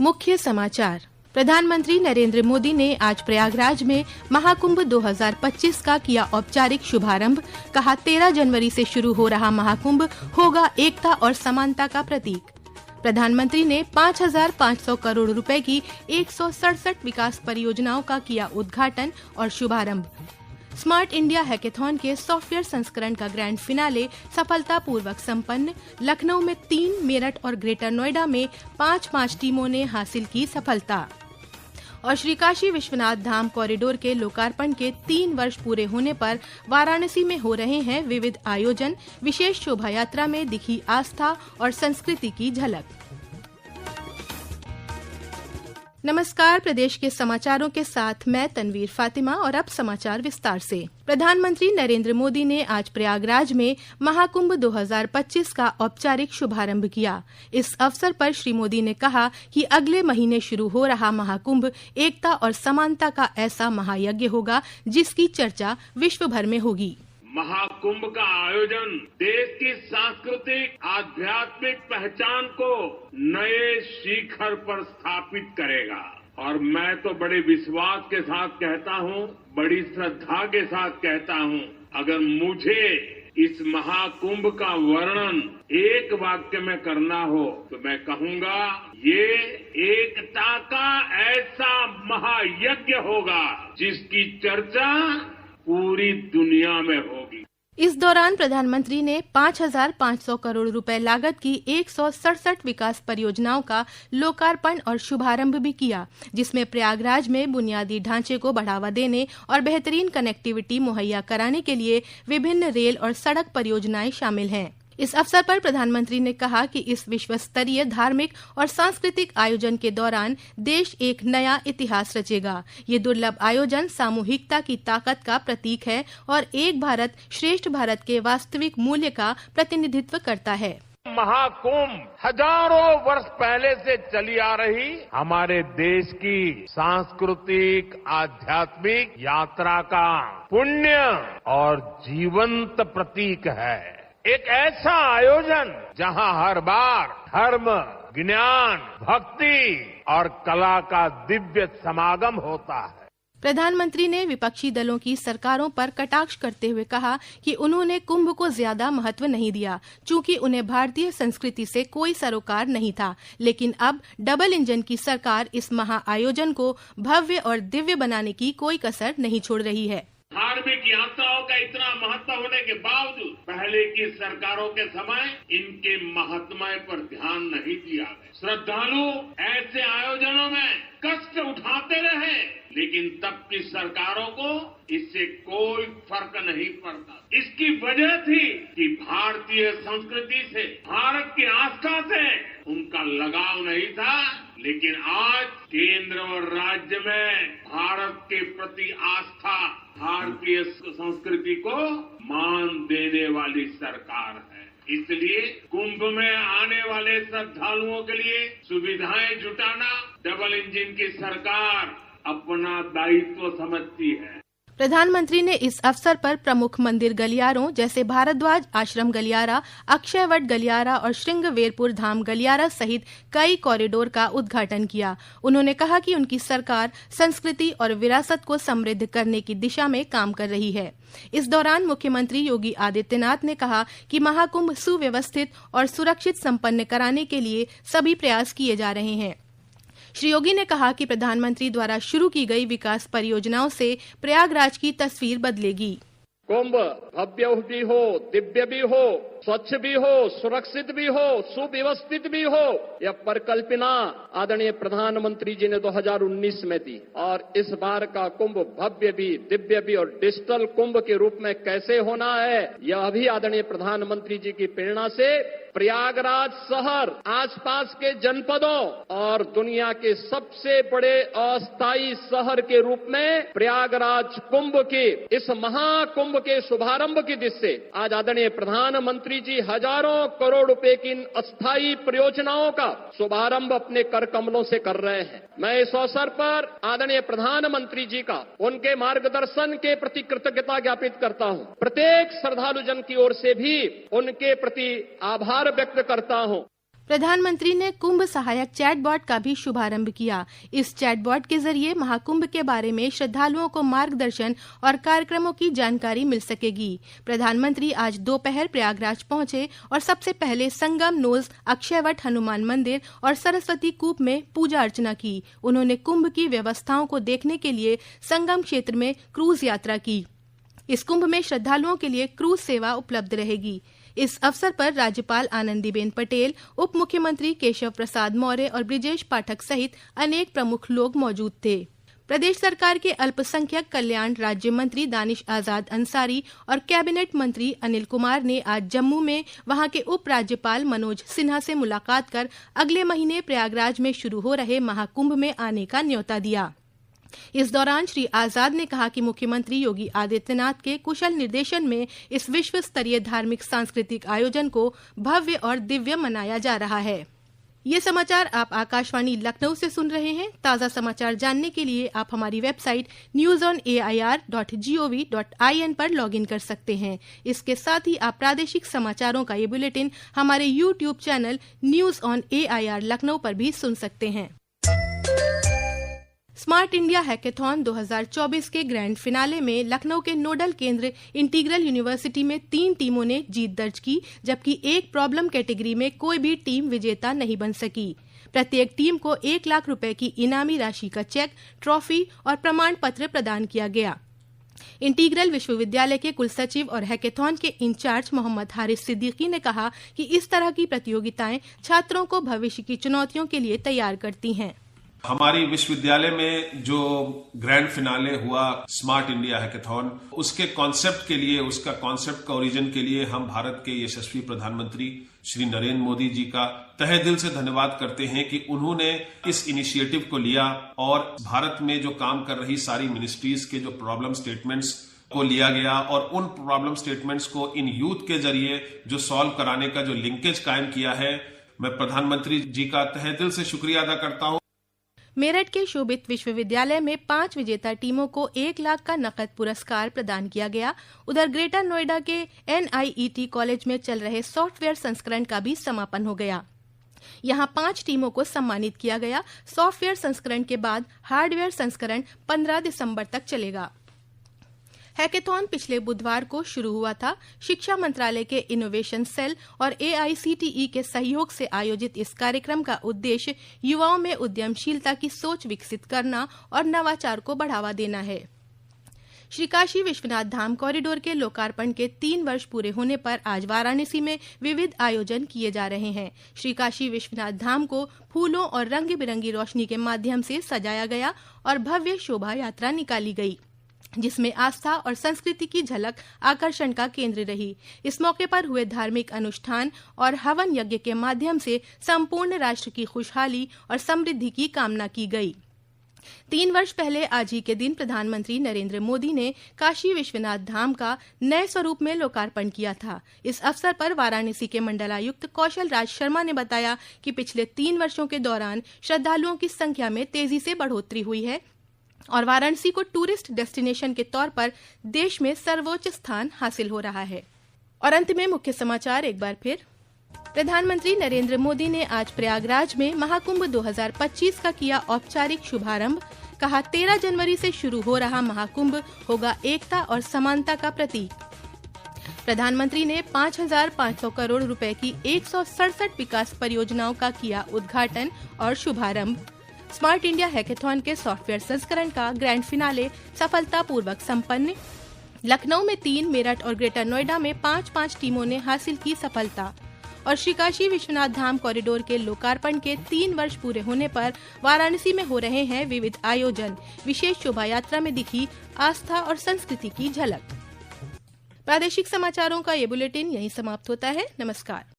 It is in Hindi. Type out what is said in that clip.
मुख्य समाचार। प्रधानमंत्री नरेंद्र मोदी ने आज प्रयागराज में महाकुंभ 2025 का किया औपचारिक शुभारंभ। कहा 13 जनवरी से शुरू हो रहा महाकुंभ होगा एकता और समानता का प्रतीक। प्रधानमंत्री ने 5,500 करोड़ रुपए की 167 विकास परियोजनाओं का किया उद्घाटन और शुभारंभ। स्मार्ट इंडिया हैकेथॉन के सॉफ्टवेयर संस्करण का ग्रैंड फिनाले सफलतापूर्वक संपन्न। लखनऊ में 3, मेरठ और ग्रेटर नोएडा में 5 टीमों ने हासिल की सफलता। और श्री काशी विश्वनाथ धाम कॉरिडोर के लोकार्पण के 3 वर्ष पूरे होने पर वाराणसी में हो रहे हैं विविध आयोजन। विशेष शोभा यात्रा में दिखी आस्था और संस्कृति की झलक। नमस्कार, प्रदेश के समाचारों के साथ मैं तनवीर फातिमा और अब समाचार विस्तार से। प्रधानमंत्री नरेंद्र मोदी ने आज प्रयागराज में महाकुंभ 2025 का औपचारिक शुभारंभ किया। इस अवसर पर श्री मोदी ने कहा कि अगले महीने शुरू हो रहा महाकुंभ एकता और समानता का ऐसा महायज्ञ होगा जिसकी चर्चा विश्व भर में होगी। महाकुंभ का आयोजन देश की सांस्कृतिक आध्यात्मिक पहचान को नए शिखर पर स्थापित करेगा और मैं तो बड़े विश्वास के साथ कहता हूं, बड़ी श्रद्धा के साथ कहता हूं, अगर मुझे इस महाकुंभ का वर्णन एक वाक्य में करना हो तो मैं कहूंगा ये एकता का ऐसा महायज्ञ होगा जिसकी चर्चा पूरी दुनिया में होगी। इस दौरान प्रधानमंत्री ने 5,500 करोड़ रुपए लागत की 167 विकास परियोजनाओं का लोकार्पण और शुभारंभ भी किया, जिसमें प्रयागराज में बुनियादी ढांचे को बढ़ावा देने और बेहतरीन कनेक्टिविटी मुहैया कराने के लिए विभिन्न रेल और सड़क परियोजनाएं शामिल हैं। इस अवसर पर प्रधानमंत्री ने कहा कि इस विश्व स्तरीय धार्मिक और सांस्कृतिक आयोजन के दौरान देश एक नया इतिहास रचेगा। ये दुर्लभ आयोजन सामूहिकता की ताकत का प्रतीक है और एक भारत श्रेष्ठ भारत के वास्तविक मूल्य का प्रतिनिधित्व करता है। महाकुंभ हजारों वर्ष पहले से चली आ रही हमारे देश की सांस्कृतिक आध्यात्मिक यात्रा का पुण्य और जीवंत प्रतीक है। एक ऐसा आयोजन जहां हर बार धर्म, ज्ञान, भक्ति और कला का दिव्य समागम होता है। प्रधानमंत्री ने विपक्षी दलों की सरकारों पर कटाक्ष करते हुए कहा कि उन्होंने कुंभ को ज्यादा महत्व नहीं दिया, चूंकि उन्हें भारतीय संस्कृति से कोई सरोकार नहीं था। लेकिन अब डबल इंजन की सरकार इस महा आयोजन को भव्य और दिव्य बनाने की कोई कसर नहीं छोड़ रही है। धार्मिक यात्राओं का इतना महत्व होने के बावजूद पहले की सरकारों के समय इनके महात्म्य पर ध्यान नहीं दिया गया। श्रद्धालु ऐसे आयोजनों में कष्ट उठाते रहे, लेकिन तब की सरकारों को इससे कोई फर्क नहीं पड़ता। इसकी वजह थी कि भारतीय संस्कृति से, भारत की आस्था से उनका लगाव नहीं था। लेकिन आज केंद्र और राज्य में भारत के प्रति आस्था, भारतीय संस्कृति को मान देने वाली सरकार है। इसलिए कुंभ में आने वाले श्रद्धालुओं के लिए सुविधाएं जुटाना डबल इंजन की सरकार अपना दायित्व समझती है। प्रधानमंत्री ने इस अवसर पर प्रमुख मंदिर गलियारों जैसे भारद्वाज आश्रम गलियारा, अक्षयवट गलियारा और श्रृंगवेरपुर धाम गलियारा सहित कई कॉरिडोर का उद्घाटन किया। उन्होंने कहा कि उनकी सरकार संस्कृति और विरासत को समृद्ध करने की दिशा में काम कर रही है। इस दौरान मुख्यमंत्री योगी आदित्यनाथ ने कहा कि महाकुंभ सुव्यवस्थित और सुरक्षित संपन्न कराने के लिए सभी प्रयास किए जा रहे हैं। श्री योगी ने कहा कि प्रधानमंत्री द्वारा शुरू की गई विकास परियोजनाओं से प्रयागराज की तस्वीर बदलेगी। कुंभ भव्य भी हो, दिव्य भी हो, स्वच्छ भी हो, सुरक्षित भी हो, सुव्यवस्थित भी हो, यह परिकल्पना आदरणीय प्रधानमंत्री जी ने 2019 में दी। और इस बार का कुंभ भव्य भी, दिव्य भी और डिजिटल कुंभ के रूप में कैसे होना है, यह भी आदरणीय प्रधानमंत्री जी की प्रेरणा से प्रयागराज शहर, आसपास के जनपदों और दुनिया के सबसे बड़े अस्थायी शहर के रूप में प्रयागराज कुंभ के इस महाकुंभ के शुभारंभ की दिशा से आज आदरणीय प्रधानमंत्री जी हजारों करोड़ रुपए की इन अस्थायी परियोजनाओं का शुभारंभ अपने कर कमलों से कर रहे हैं। मैं इस अवसर पर आदरणीय प्रधानमंत्री जी का उनके मार्गदर्शन के प्रति कृतज्ञता ज्ञापित करता हूं। प्रत्येक श्रद्धालु जन की ओर से भी उनके प्रति आभार व्यक्त करता हूं। प्रधानमंत्री ने कुंभ सहायक चैटबॉट का भी शुभारंभ किया। इस चैटबॉट के जरिए महाकुंभ के बारे में श्रद्धालुओं को मार्गदर्शन और कार्यक्रमों की जानकारी मिल सकेगी। प्रधानमंत्री आज दोपहर प्रयागराज पहुंचे और सबसे पहले संगम नोज, अक्षयवट हनुमान मंदिर और सरस्वती कूप में पूजा अर्चना की। उन्होंने कुंभ की व्यवस्थाओं को देखने के लिए संगम क्षेत्र में क्रूज यात्रा की। इस कुंभ में श्रद्धालुओं के लिए क्रूज सेवा उपलब्ध रहेगी। इस अवसर पर राज्यपाल आनंदीबेन पटेल, उप मुख्यमंत्री केशव प्रसाद मौर्य और ब्रिजेश पाठक सहित अनेक प्रमुख लोग मौजूद थे। प्रदेश सरकार के अल्पसंख्यक कल्याण राज्य मंत्री दानिश आजाद अंसारी और कैबिनेट मंत्री अनिल कुमार ने आज जम्मू में वहां के उप राज्यपाल मनोज सिन्हा से मुलाकात कर अगले महीने प्रयागराज में शुरू हो रहे महाकुंभ में आने का न्योता दिया। इस दौरान श्री आजाद ने कहा कि मुख्यमंत्री योगी आदित्यनाथ के कुशल निर्देशन में इस विश्व स्तरीय धार्मिक सांस्कृतिक आयोजन को भव्य और दिव्य मनाया जा रहा है। ये समाचार आप आकाशवाणी लखनऊ से सुन रहे हैं। ताज़ा समाचार जानने के लिए आप हमारी वेबसाइट newsonair.gov.in पर लॉगिन कर सकते हैं। इसके साथ ही आप प्रादेशिक समाचारों का ये बुलेटिन हमारे YouTube channel news on AIR Lucknow पर भी सुन सकते हैं। स्मार्ट इंडिया हैकेथॉन 2024 के ग्रैंड फिनाले में लखनऊ के नोडल केंद्र इंटीग्रल यूनिवर्सिटी में 3 टीमों ने जीत दर्ज की, जबकि एक प्रॉब्लम कैटेगरी में कोई भी टीम विजेता नहीं बन सकी। प्रत्येक टीम को 1 लाख रुपए की इनामी राशि का चेक, ट्रॉफी और प्रमाण पत्र प्रदान किया गया। इंटीग्रल विश्वविद्यालय के कुलसचिव और हैकेथॉन के इंचार्ज मोहम्मद हारिस सिद्दीकी ने कहा कि इस तरह की प्रतियोगिताएं छात्रों को भविष्य की चुनौतियों के लिए तैयार करती हैं। हमारी विश्वविद्यालय में जो ग्रैंड फिनाले हुआ स्मार्ट इंडिया हैकेथॉन, उसके कॉन्सेप्ट के लिए, उसका कॉन्सेप्ट का ओरिजिन के लिए हम भारत के यशस्वी प्रधानमंत्री श्री नरेंद्र मोदी जी का तहे दिल से धन्यवाद करते हैं कि उन्होंने इस इनिशिएटिव को लिया और भारत में जो काम कर रही सारी मिनिस्ट्रीज के जो प्रॉब्लम स्टेटमेंट्स को लिया गया और उन प्रॉब्लम स्टेटमेंट्स को इन यूथ के जरिए जो सॉल्व कराने का जो लिंकेज कायम किया है, मैं प्रधानमंत्री जी का तहे दिल से शुक्रिया अदा करता हूं। मेरठ के शोभित विश्वविद्यालय में 5 विजेता टीमों को 1 लाख का नकद पुरस्कार प्रदान किया गया। उधर ग्रेटर नोएडा के NIET कॉलेज में चल रहे सॉफ्टवेयर संस्करण का भी समापन हो गया। यहां 5 टीमों को सम्मानित किया गया। सॉफ्टवेयर संस्करण के बाद हार्डवेयर संस्करण 15 दिसंबर तक चलेगा। हैकेथॉन पिछले बुधवार को शुरू हुआ था। शिक्षा मंत्रालय के इनोवेशन सेल और AICTE के सहयोग से आयोजित इस कार्यक्रम का उद्देश्य युवाओं में उद्यमशीलता की सोच विकसित करना और नवाचार को बढ़ावा देना है। श्री काशी विश्वनाथ धाम कॉरिडोर के लोकार्पण के 3 वर्ष पूरे होने पर आज वाराणसी में विविध आयोजन किए जा रहे हैं। श्री काशी विश्वनाथ धाम को फूलों और रंग बिरंगी रोशनी के माध्यम से सजाया गया और भव्य शोभा यात्रा निकाली गई, जिसमें आस्था और संस्कृति की झलक आकर्षण का केंद्र रही। इस मौके पर हुए धार्मिक अनुष्ठान और हवन यज्ञ के माध्यम से संपूर्ण राष्ट्र की खुशहाली और समृद्धि की कामना की गई। 3 वर्ष पहले आज ही के दिन प्रधानमंत्री नरेंद्र मोदी ने काशी विश्वनाथ धाम का नए स्वरूप में लोकार्पण किया था। इस अवसर पर वाराणसी के मंडलायुक्त कौशल राज शर्मा ने बताया कि पिछले 3 वर्षों के दौरान श्रद्धालुओं की संख्या में तेजी से बढ़ोतरी हुई है और वाराणसी को टूरिस्ट डेस्टिनेशन के तौर पर देश में सर्वोच्च स्थान हासिल हो रहा है। और अंत में मुख्य समाचार एक बार फिर। प्रधानमंत्री नरेंद्र मोदी ने आज प्रयागराज में महाकुंभ 2025 का किया औपचारिक शुभारंभ। कहा 13 जनवरी से शुरू हो रहा महाकुंभ होगा एकता और समानता का प्रतीक। प्रधानमंत्री ने 5,500 करोड़ रुपए की 167 विकास परियोजनाओं का किया उद्घाटन और शुभारंभ। स्मार्ट इंडिया हैकेथॉन के सॉफ्टवेयर संस्करण का ग्रैंड फिनाले सफलतापूर्वक संपन्न। लखनऊ में 3, मेरठ और ग्रेटर नोएडा में 5-5 टीमों ने हासिल की सफलता। और श्री काशी विश्वनाथ धाम कॉरिडोर के लोकार्पण के 3 वर्ष पूरे होने पर वाराणसी में हो रहे हैं विविध आयोजन। विशेष शोभा यात्रा में दिखी आस्था और संस्कृति की झलक। प्रादेशिक समाचारों का ये बुलेटिन यहीं समाप्त होता है। नमस्कार।